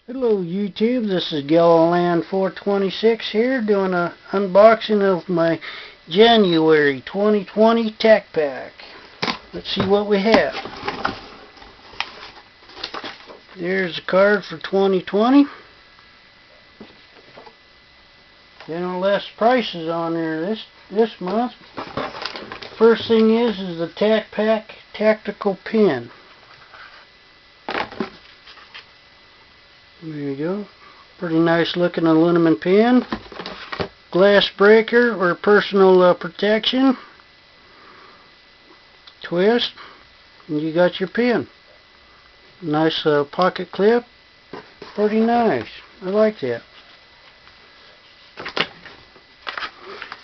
Hello YouTube, this is Galloland 426 here doing an unboxing of my January 2020 tacpack. Let's see what we have. There's a card for 2020. There are less prices on there this month. First thing is the tacpack tactical pen. There you go. Pretty nice looking aluminum pen. Glass breaker or personal protection. Twist. And you got your pen. Nice pocket clip. Pretty nice. I like that.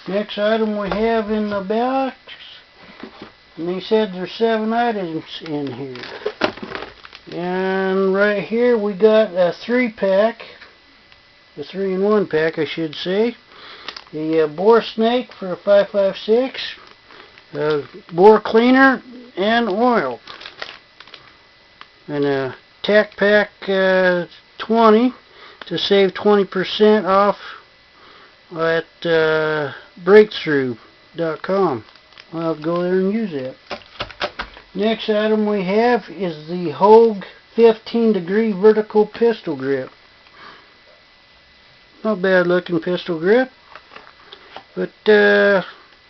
Next item we have in the box. And they said there's 7 items in here. And right here we got a 3-pack, a 3-in-1 pack I should say. The bore snake for a 5.56, bore cleaner and oil. And a tacpack 20 to save 20% off at breakthrough.com. I'll go there and use that. Next item we have is the Hogue 15-degree vertical pistol grip. Not bad looking pistol grip, but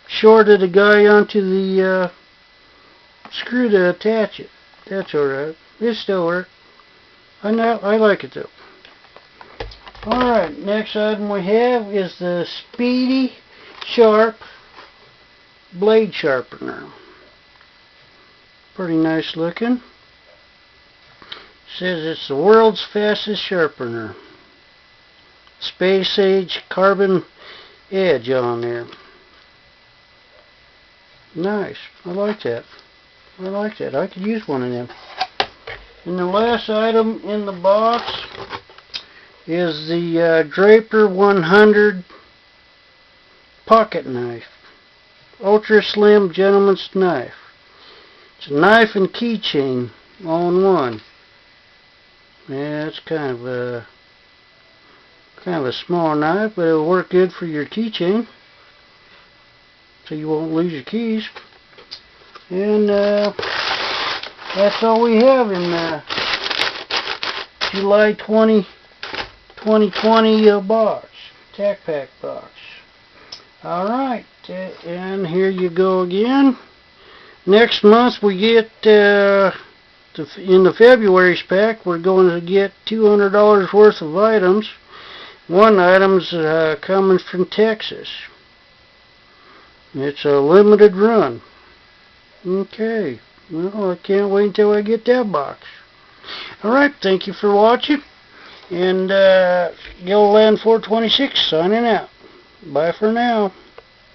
shorted a guy onto the screw to attach it. That's alright. It still works. I like it though. Alright, next item we have is the Speedy Sharp blade sharpener. Pretty nice looking. Says it's the world's fastest sharpener. Space age carbon edge on there. Nice. I like that. I like that. I could use one of them. And the last item in the box is the Draper 100 pocket knife. Ultra slim gentleman's knife. It's a knife and keychain all in one. Yeah, it's kind of a small knife, but it'll work good for your keychain, so you won't lose your keys. And that's all we have in July 2020 box, tacpack box. All right, and here you go again. Next month we get, in the February's pack, we're going to get $200 worth of items. One item's coming from Texas. It's a limited run. Okay, well, I can't wait until I get that box. Alright, thank you for watching. And Galloland 426 signing out. Bye for now.